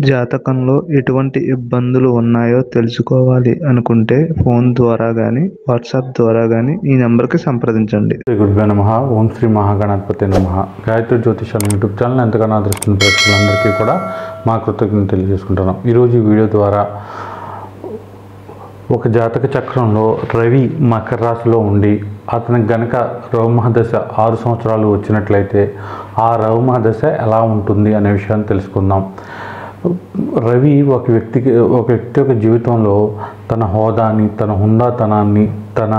జాతకంలో ఎటువంటి ఇబ్బందులు ఉన్నాయో తెలుసుకోవాలి అనుకుంటే ఫోన్ ద్వారా కానీ వాట్సాప్ ద్వారా కానీ ఈ నెంబర్కి సంప్రదించండి. శ్రీ గురుభ్యో నమః. ఓం శ్రీ మహాగణాధిపతయే నమః. గాయత్రి జ్యోతిషం యూట్యూబ్ ఛానల్ ఎంతగానో ఆదరిస్తున్న ప్రేక్షకులందరికీ కూడా మా కృతజ్ఞతలు తెలియజేసుకుంటున్నాం. ఈరోజు ఈ వీడియో ద్వారా ఒక జాతక చక్రంలో రవి మకర రాశిలో ఉండి అతనికి గనక రవిమహదశ 6 సంవత్సరాలు వచ్చినట్లయితే ఆ రవిమహదశ ఎలా ఉంటుంది అనే విషయాన్ని తెలుసుకుందాం. రవి ఒక వ్యక్తి యొక్క జీవితంలో తన హోదాని, తన హుందాతనాన్ని, తన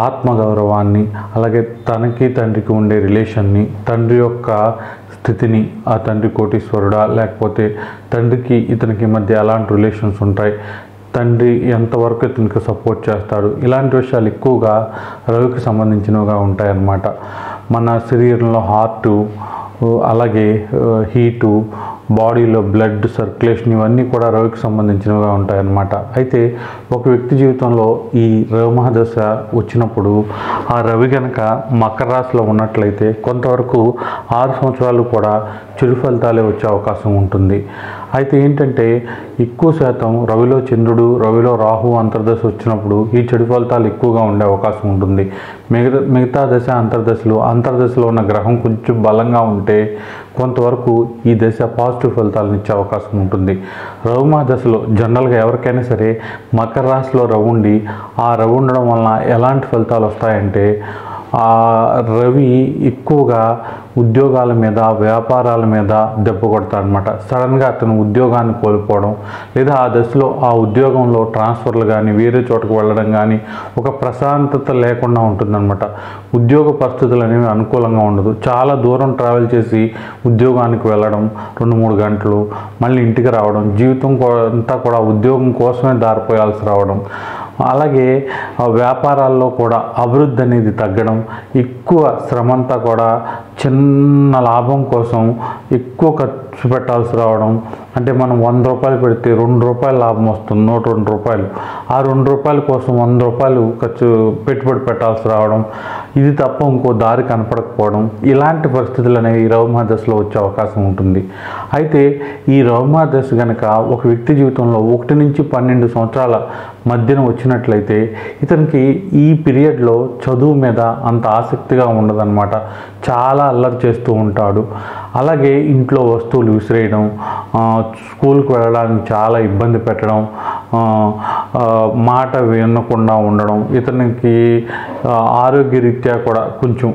ఆత్మగౌరవాన్ని, అలాగే తనకి తండ్రికి ఉండే రిలేషన్ని, తండ్రి యొక్క స్థితిని, ఆ తండ్రి కోటీశ్వరుడా లేకపోతే తండ్రికి ఇతనికి మధ్య ఎలాంటి రిలేషన్స్ ఉంటాయి, తండ్రి ఎంతవరకు ఇతనికి సపోర్ట్ చేస్తాడు, ఇలాంటి విషయాలు ఎక్కువగా రవికి సంబంధించినవిగా ఉంటాయన్నమాట. మన శరీరంలో హార్టు, అలాగే హీటు, బాడీలో బ్లడ్ సర్క్యులేషన్, ఇవన్నీ కూడా రవికి సంబంధించినవిగా ఉంటాయన్నమాట. అయితే ఒక వ్యక్తి జీవితంలో ఈ రవిమహదశ వచ్చినప్పుడు ఆ రవి కనుక మకర రాశిలో ఉన్నట్లయితే కొంతవరకు 6 సంవత్సరాలు కూడా చెడు ఫలితాలే వచ్చే అవకాశం ఉంటుంది. అయితే ఏంటంటే ఎక్కువ శాతం రవిలో చంద్రుడు, రవిలో రాహు అంతర్దశ వచ్చినప్పుడు ఈ చెడు ఫలితాలు ఎక్కువగా ఉండే అవకాశం ఉంటుంది. మిగతా దశ అంతర్దశలో ఉన్న గ్రహం కొంచెం బలంగా ఉంటే కొంతవరకు ఈ దశ పాజిటివ్ ఫలితాలను ఇచ్చే అవకాశం ఉంటుంది. రవిమహదశలో జనరల్గా ఎవరికైనా సరే మకర రాశిలో రవి ఉండి ఆ రవి ఉండడం వలన ఎలాంటి ఫలితాలు వస్తాయంటే ఆ రవి ఎక్కువగా ఉద్యోగాల మీద, వ్యాపారాల మీద దెబ్బ కొడతాడనమాట. సడన్గా అతను ఉద్యోగాన్ని కోల్పోవడం, లేదా ఆ దశలో ఆ ఉద్యోగంలో ట్రాన్స్ఫర్లు కానీ, వేరే చోటుకు వెళ్ళడం కానీ ఒక ప్రశాంతత లేకుండా ఉంటుందన్నమాట. ఉద్యోగ పరిస్థితులు అనేవి అనుకూలంగా ఉండదు. చాలా దూరం ట్రావెల్ చేసి ఉద్యోగానికి వెళ్ళడం, 2-3 గంటలు, మళ్ళీ ఇంటికి రావడం, జీవితం అంతా కూడా ఉద్యోగం కోసమే దారిపోయాల్సి రావడం, అలాగే వ్యాపారాల్లో కూడా అభివృద్ధి అనేది తగ్గడం, ఎక్కువ శ్రమంతా కూడా చిన్న లాభం కోసం ఎక్కువ ఖర్చు పెట్టాల్సి రావడం. అంటే మనం 100 రూపాయలు పెడితే 2 రూపాయలు లాభం వస్తుంది, 102 రూపాయలు. ఆ 2 రూపాయల కోసం 100 రూపాయలు పెట్టుబడి పెట్టాల్సి రావడం, ఇది తప్ప ఇంకో దారి కనపడకపోవడం, ఇలాంటి పరిస్థితులు అనేవి ఈ రవిమహదశలో వచ్చే అవకాశం ఉంటుంది. అయితే ఈ రవిమహదశ కనుక ఒక వ్యక్తి జీవితంలో 1 నుంచి 12 సంవత్సరాల మధ్యన వచ్చినట్లయితే ఇతనికి ఈ పీరియడ్లో చదువు మీద అంత ఆసక్తిగా ఉండదన్నమాట. చాలా అల్లరి చేస్తూ ఉంటాడు. అలాగే ఇంట్లో వస్తువులు విసిరేయడం, స్కూల్కి వెళ్ళడానికి చాలా ఇబ్బంది పెట్టడం, మాట వినకుండా ఉండడం, ఇతనికి ఆరోగ్యరీత్యా కూడా కొంచెం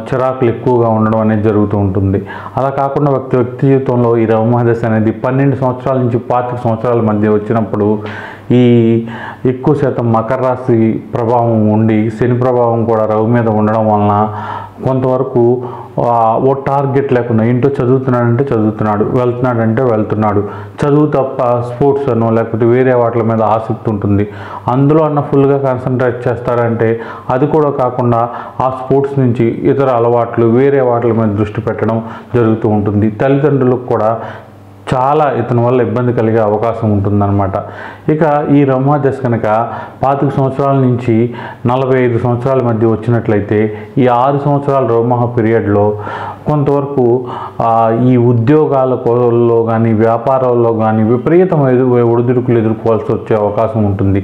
చిరాకులు ఎక్కువగా ఉండడం అనేది జరుగుతూ ఉంటుంది. అలా కాకుండా వ్యక్తి జీవితంలో ఈ రవిమహదశ అనేది 12 సంవత్సరాల నుంచి 25 సంవత్సరాల మధ్య వచ్చినప్పుడు ఈ ఎక్కువ శాతం మకర రాశి ప్రభావం ఉండి శని ప్రభావం కూడా రవి మీద ఉండడం వలన కొంతవరకు ఓ టార్గెట్ లేకుండా ఇంట్లో చదువుతున్నాడంటే చదువుతున్నాడు, వెళ్తున్నాడంటే వెళ్తున్నాడు, చదువు తప్ప స్పోర్ట్స్ అనో లేకపోతే వేరే వాటి మీద ఆసక్తి ఉంటుంది. అందులో అన్న ఫుల్గా కాన్సన్ట్రేట్ చేస్తాడంటే అది కూడా కాకుండా ఆ స్పోర్ట్స్ నుంచి ఇతర అలవాట్లు, వేరే వాటి మీద దృష్టి పెట్టడం జరుగుతూ ఉంటుంది. తల్లిదండ్రులకు కూడా చాలా ఇతని వల్ల ఇబ్బంది కలిగే అవకాశం ఉంటుందన్నమాట. ఇక ఈ రవిమహదశ కనుక 25 సంవత్సరాల నుంచి 45 సంవత్సరాల మధ్య వచ్చినట్లయితే ఈ 6 సంవత్సరాల రవిమహ పీరియడ్లో కొంతవరకు ఈ ఉద్యోగాలలో కానీ, వ్యాపారాల్లో కానీ విపరీతమైన ఒడిదుడుకులు ఎదుర్కోవాల్సి వచ్చే అవకాశం ఉంటుంది.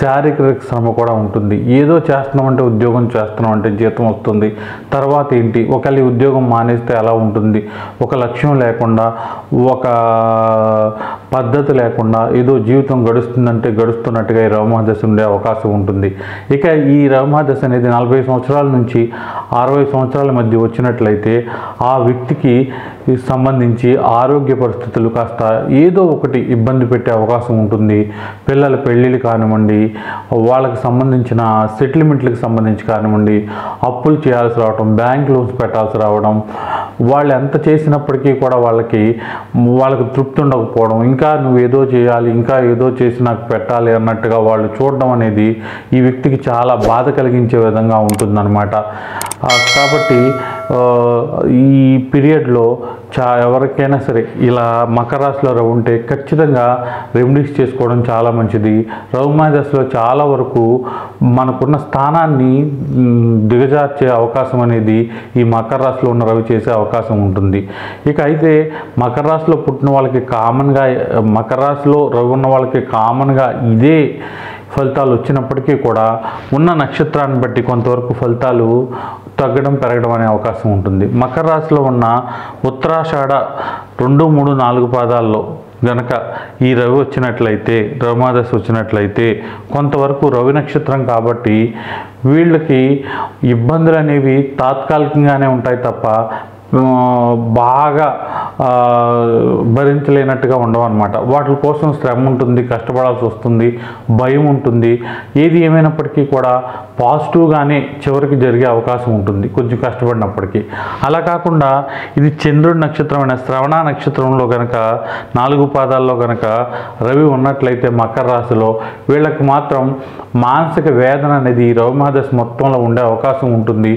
శారీరక శ్రమ కూడా ఉంటుంది. ఏదో చేస్తున్నామంటే ఉద్యోగం చేస్తున్నామంటే జీతం వస్తుంది, తర్వాత ఏంటి, ఒకవేళ ఈ ఉద్యోగం మానేస్తే ఎలా ఉంటుంది, ఒక లక్ష్యం లేకుండా, ఒక పద్ధతి లేకుండా ఏదో జీవితం గడుస్తుందంటే గడుస్తున్నట్టుగా ఈ రవిమహదశ ఉండే అవకాశం ఉంటుంది. ఇక ఈ రవిమహదశ అనేది 40 సంవత్సరాల నుంచి 60 సంవత్సరాల మధ్య వచ్చినట్లయితే ఆ వ్యక్తికి సంబంధించి ఆరోగ్య పరిస్థితులు కాస్త ఏదో ఒకటి ఇబ్బంది పెట్టే అవకాశం ఉంటుంది. పిల్లల పెళ్ళిళ్ళు కానివ్వండి, వాళ్ళకి సంబంధించిన సెటిల్మెంట్లకు సంబంధించి కానివ్వండి, అప్పులు చేయాల్సి రావడం, బ్యాంక్ లోన్స్ పెట్టాల్సి రావడం, వాళ్ళు ఎంత చేసినప్పటికీ కూడా వాళ్ళకి తృప్తి ఉండకపోవడం, ఇంకా నువ్వు ఏదో చేయాలి, ఇంకా ఏదో చేసి నాకు పెట్టాలి అన్నట్టుగా వాళ్ళు చూడడం అనేది ఈ వ్యక్తికి చాలా బాధ కలిగించే విధంగా ఉంటుందన్నమాట. కాబట్టి ఈ పీరియడ్లో ఎవరికైనా సరే ఇలా మకర రాశిలో రవి ఉంటే ఖచ్చితంగా రెమెడీస్ చేసుకోవడం చాలా మంచిది. రవి దశలో చాలా వరకు మనకున్న స్థానాన్ని దిగజార్చే అవకాశం అనేది ఈ మకర రాశిలో ఉన్న రవి చేసే అవకాశం ఉంటుంది. ఇక అయితే మకర రాశిలో పుట్టిన వాళ్ళకి కామన్గా, మకర రాశిలో రవి ఉన్న వాళ్ళకి కామన్గా ఇదే ఫలితాలు వచ్చినప్పటికీ కూడా ఉన్న నక్షత్రాన్ని బట్టి కొంతవరకు ఫలితాలు తగ్గడం పెరగడం అనే అవకాశం ఉంటుంది. మకర రాశిలో ఉన్న ఉత్తరాషాఢ 2, 3, 4 పాదాల్లో గనక ఈ రవి వచ్చినట్లయితే, రవిమాదశ వచ్చినట్లయితే కొంతవరకు రవి నక్షత్రం కాబట్టి వీళ్ళకి ఇబ్బందులు అనేవి తాత్కాలికంగానే ఉంటాయి తప్ప బాగా భరించలేనట్టుగా ఉండవు అన్నమాట. వాటి కోసం శ్రమ ఉంటుంది, కష్టపడాల్సి వస్తుంది, భయం ఉంటుంది. ఏది ఏమైనప్పటికీ కూడా పాజిటివ్గానే చివరికి జరిగే అవకాశం ఉంటుంది కొంచెం కష్టపడినప్పటికీ. అలా కాకుండా ఇది చంద్రుడి నక్షత్రమైన శ్రవణ నక్షత్రంలో కనుక 4 పాదాల్లో కనుక రవి ఉన్నట్లయితే మకర రాశిలో వీళ్ళకి మాత్రం మానసిక వేదన అనేది ఈ రవిమాదశ మొత్తంలో ఉండే అవకాశం ఉంటుంది.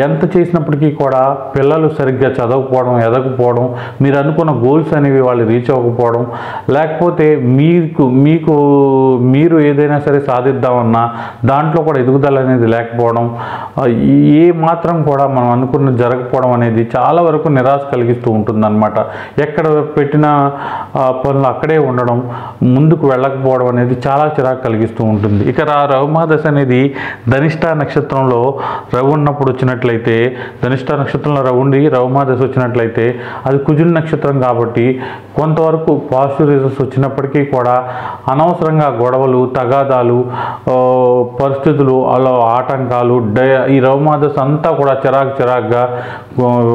ఎంత చేసినప్పటికీ కూడా పిల్లలు సరిగ్గా చదవకపోవడం, ఎదగకపోవడం, మీరు అనుకున్న గోల్స్ అనేవి వాళ్ళు రీచ్ అవ్వకపోవడం, లేకపోతే మీరు ఏదైనా సరే సాధిద్దామన్నా దాంట్లో కూడా ఎదుగుదల అనేది లేకపోవడం, ఏ మాత్రం కూడా మనం అనుకున్నది జరగకపోవడం అనేది చాలా వరకు నిరాశ కలిగిస్తూ ఉంటుందన్నమాట. ఎక్కడ పెట్టిన పనులు అక్కడే ఉండడం, ముందుకు వెళ్ళకపోవడం అనేది చాలా చిరాకు కలిగిస్తూ ఉంటుంది. ఇక రవిమాదశ అనేది ధనిష్ట నక్షత్రంలో రవి ఉన్నప్పుడు వచ్చినట్లయితే, ధనిష్ట నక్షత్రంలో రవి ఉండి రవిమాదశ వచ్చినట్లయితే అది కుజుని నక్షత్రం కాబట్టి కొంతవరకు పాజిటివ్ రిజల్ట్స్ వచ్చినప్పటికీ కూడా అనవసరంగా గొడవలు, తగాదాలు, పరిస్థితులు, అలా ఆటంకాలు, ఈ రవిమాదశ అంతా కూడా చిరాకుగా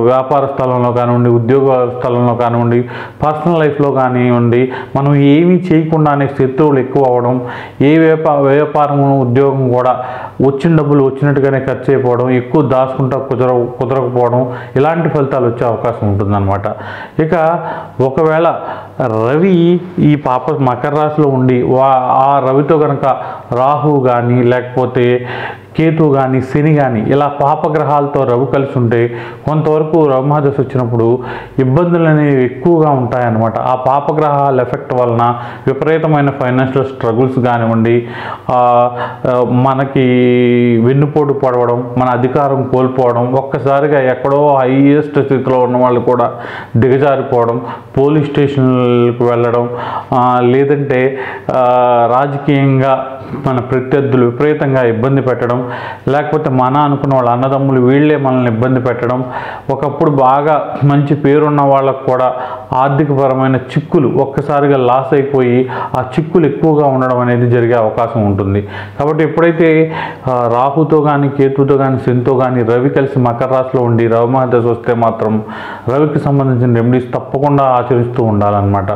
వ్యాపార స్థలంలో కానివ్వండి, ఉద్యోగ స్థలంలో కానివ్వండి, పర్సనల్ లైఫ్లో కానివ్వండి, మనం ఏమీ చేయకుండానే శత్రువులు ఎక్కువ అవ్వడం, ఏ వ్యాపారము ఉద్యోగం కూడా వచ్చిన డబ్బులు వచ్చినట్టుగానే ఖర్చు అయిపోవడం, ఎక్కువ దాచుకుంటా కుదరకపోవడం, ఇలాంటి ఫలితాలు వచ్చే అవకాశం ఉంటుందన్నమాట. ఇక ఒకవేళ రవి ఈ మకర రాశిలో ఉండి ఆ రవితో కనుక రాహు కానీ లేకపోతే కేతు కానీ శని కానీ ఇలా పాపగ్రహాలతో రవి కలిసి ఉంటే కొంతవరకు రవిమాదశ వచ్చినప్పుడు ఇబ్బందులు అనేవి ఎక్కువగా ఉంటాయన్నమాట. ఆ పాపగ్రహాల ఎఫెక్ట్ వలన విపరీతమైన ఫైనాన్షియల్ స్ట్రగుల్స్ కానివ్వండి, మనకి వెన్నుపోటు పడవడం, మన అధికారం కోల్పోవడం, ఒక్కసారిగా ఎక్కడో హైయెస్ట్ స్థితిలో ఉన్న వాళ్ళు కూడా దిగజారిపోవడం, పోలీస్ స్టేషన్లకు వెళ్ళడం, లేదంటే రాజకీయంగా మన ప్రత్యర్థులు విపరీతంగా ఇబ్బంది పెట్టడం, లేకపోతే మన అనుకున్న వాళ్ళ అన్నదమ్ములు వీళ్ళే మనల్ని ఇబ్బంది పెట్టడం, ఒకప్పుడు బాగా మంచి పేరున్న వాళ్ళకు కూడా ఆర్థికపరమైన చిక్కులు ఒక్కసారిగా లాస్ అయిపోయి ఆ చిక్కులు ఎక్కువగా ఉండడం అనేది జరిగే అవకాశం ఉంటుంది. కాబట్టి ఎప్పుడైతే రాహుతో కానీ కేతుతో కానీ శనితో కానీ రవి కలిసి మకర రాశిలో ఉండి రవిమాదశ వస్తే మాత్రం రవికి సంబంధించిన రెమెడీస్ తప్పకుండా ఆచరిస్తూ ఉండాలన్నమాట.